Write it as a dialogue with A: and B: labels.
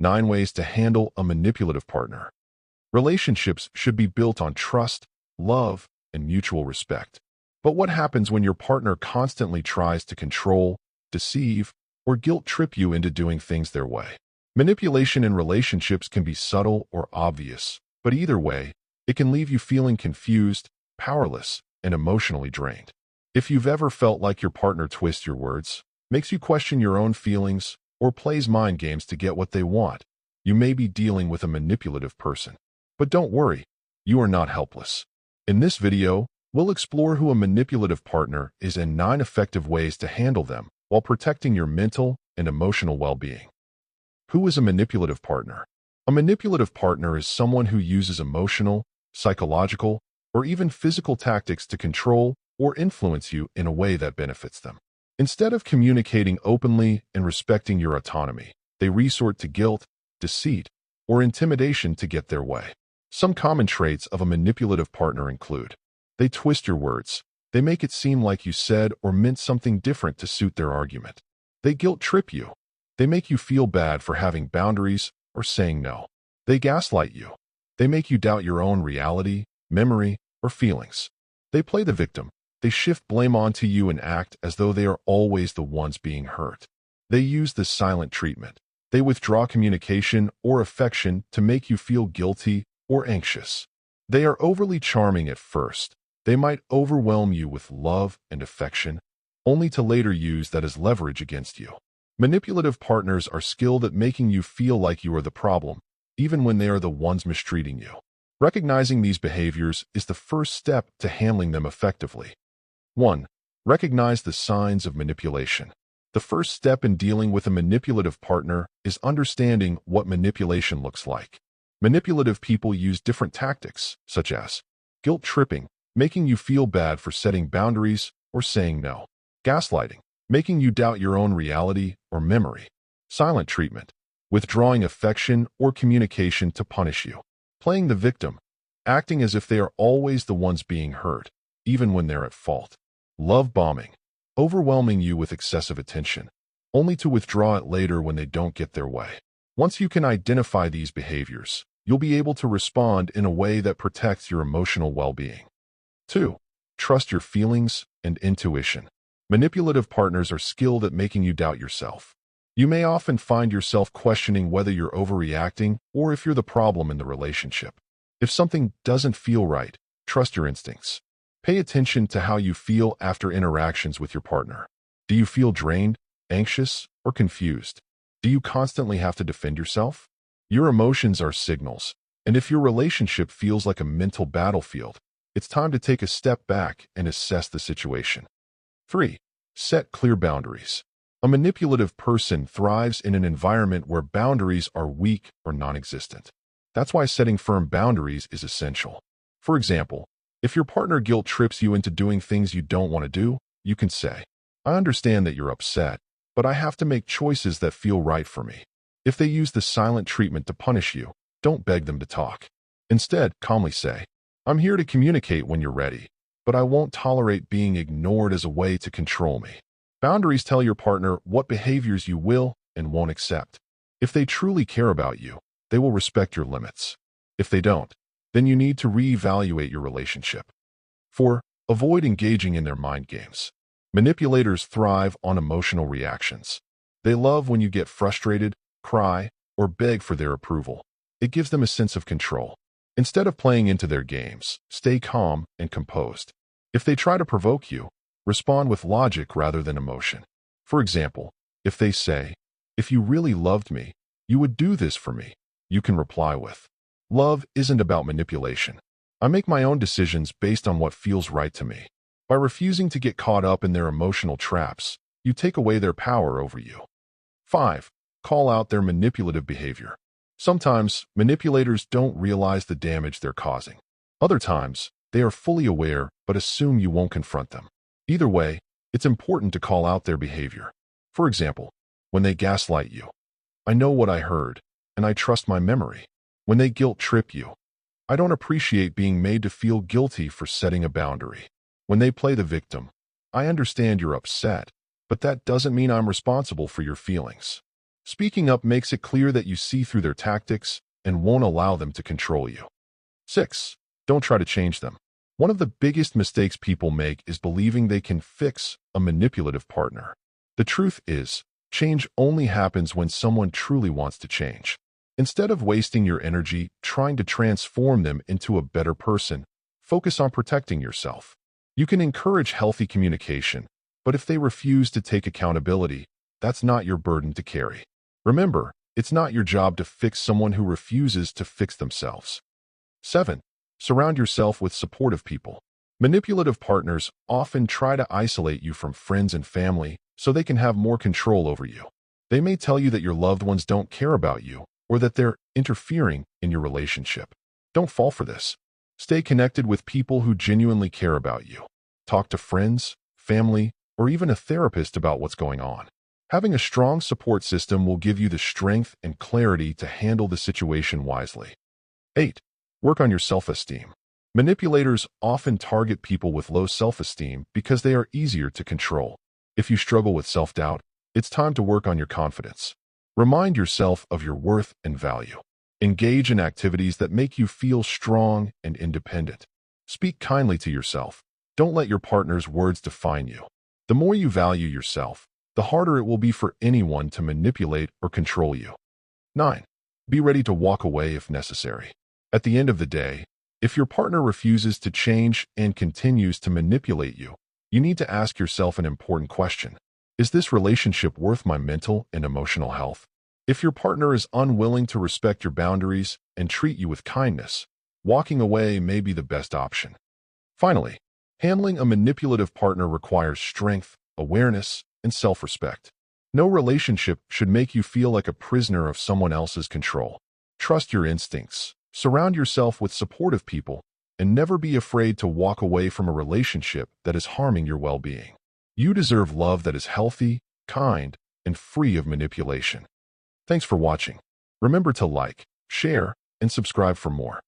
A: 9 ways to handle a manipulative partner. Relationships should be built on trust, love, and mutual respect. But what happens when your partner constantly tries to control, deceive, or guilt trip you into doing things their way? Manipulation in relationships can be subtle or obvious, but either way, it can leave you feeling confused, powerless, and emotionally drained. If you've ever felt like your partner twists your words, makes you question your own feelings, or plays mind games to get what they want, you may be dealing with a manipulative person. But don't worry, you are not helpless. In this video, we'll explore who a manipulative partner is and 9 effective ways to handle them while protecting your mental and emotional well-being. Who is a manipulative partner? A manipulative partner is someone who uses emotional, psychological, or even physical tactics to control or influence you in a way that benefits them. Instead of communicating openly and respecting your autonomy, they resort to guilt, deceit, or intimidation to get their way. Some common traits of a manipulative partner include: they twist your words. They make it seem like you said or meant something different to suit their argument. They guilt trip you. They make you feel bad for having boundaries or saying no. They gaslight you. They make you doubt your own reality, memory, or feelings. They play the victim. They shift blame onto you and act as though they are always the ones being hurt. They use the silent treatment. They withdraw communication or affection to make you feel guilty or anxious. They are overly charming at first. They might overwhelm you with love and affection, only to later use that as leverage against you. Manipulative partners are skilled at making you feel like you are the problem, even when they are the ones mistreating you. Recognizing these behaviors is the first step to handling them effectively. 1. Recognize the signs of manipulation. The first step in dealing with a manipulative partner is understanding what manipulation looks like. Manipulative people use different tactics, such as guilt tripping, making you feel bad for setting boundaries or saying no. Gaslighting, making you doubt your own reality or memory. Silent treatment, withdrawing affection or communication to punish you. Playing the victim, acting as if they are always the ones being hurt, even when they're at fault. Love bombing, overwhelming you with excessive attention, only to withdraw it later when they don't get their way. Once you can identify these behaviors, you'll be able to respond in a way that protects your emotional well-being. 2. Trust your feelings and intuition. Manipulative partners are skilled at making you doubt yourself. You may often find yourself questioning whether you're overreacting or if you're the problem in the relationship. If something doesn't feel right, trust your instincts. Pay attention to how you feel after interactions with your partner. Do you feel drained, anxious, or confused? Do you constantly have to defend yourself? Your emotions are signals, and if your relationship feels like a mental battlefield, it's time to take a step back and assess the situation. 3. Set clear boundaries. A manipulative person thrives in an environment where boundaries are weak or non-existent. That's why setting firm boundaries is essential. For example, if your partner guilt trips you into doing things you don't want to do, you can say, "I understand that you're upset, but I have to make choices that feel right for me." If they use the silent treatment to punish you, don't beg them to talk. Instead, calmly say, "I'm here to communicate when you're ready, but I won't tolerate being ignored as a way to control me." Boundaries tell your partner what behaviors you will and won't accept. If they truly care about you, they will respect your limits. If they don't, then you need to reevaluate your relationship. 4. Avoid engaging in their mind games. Manipulators thrive on emotional reactions. They love when you get frustrated, cry, or beg for their approval. It gives them a sense of control. Instead of playing into their games, stay calm and composed. If they try to provoke you, respond with logic rather than emotion. For example, if they say, "If you really loved me, you would do this for me," you can reply with, "Love isn't about manipulation. I make my own decisions based on what feels right to me." By refusing to get caught up in their emotional traps, you take away their power over you. 5. Call out their manipulative behavior. Sometimes, manipulators don't realize the damage they're causing. Other times, they are fully aware but assume you won't confront them. Either way, it's important to call out their behavior. For example, when they gaslight you, "I know what I heard, and I trust my memory." When they guilt trip you, "I don't appreciate being made to feel guilty for setting a boundary." When they play the victim, "I understand you're upset, but that doesn't mean I'm responsible for your feelings." Speaking up makes it clear that you see through their tactics and won't allow them to control you. 6. Don't try to change them. One of the biggest mistakes people make is believing they can fix a manipulative partner. The truth is, change only happens when someone truly wants to change. Instead of wasting your energy trying to transform them into a better person, focus on protecting yourself. You can encourage healthy communication, but if they refuse to take accountability, that's not your burden to carry. Remember, it's not your job to fix someone who refuses to fix themselves. 7. Surround yourself with supportive people. Manipulative partners often try to isolate you from friends and family so they can have more control over you. They may tell you that your loved ones don't care about you or that they're interfering in your relationship. Don't fall for this. Stay connected with people who genuinely care about you. Talk to friends, family, or even a therapist about what's going on. Having a strong support system will give you the strength and clarity to handle the situation wisely. 8. Work on your self-esteem. Manipulators often target people with low self-esteem because they are easier to control. If you struggle with self-doubt, it's time to work on your confidence. Remind yourself of your worth and value. Engage in activities that make you feel strong and independent. Speak kindly to yourself. Don't let your partner's words define you. The more you value yourself, the harder it will be for anyone to manipulate or control you. 9. Be ready to walk away if necessary. At the end of the day, if your partner refuses to change and continues to manipulate you, you need to ask yourself an important question. Is this relationship worth my mental and emotional health? If your partner is unwilling to respect your boundaries and treat you with kindness, walking away may be the best option. Finally, handling a manipulative partner requires strength, awareness, and self-respect. No relationship should make you feel like a prisoner of someone else's control. Trust your instincts, surround yourself with supportive people, and never be afraid to walk away from a relationship that is harming your well-being. You deserve love that is healthy, kind, and free of manipulation. Thanks for watching. Remember to like, share, and subscribe for more.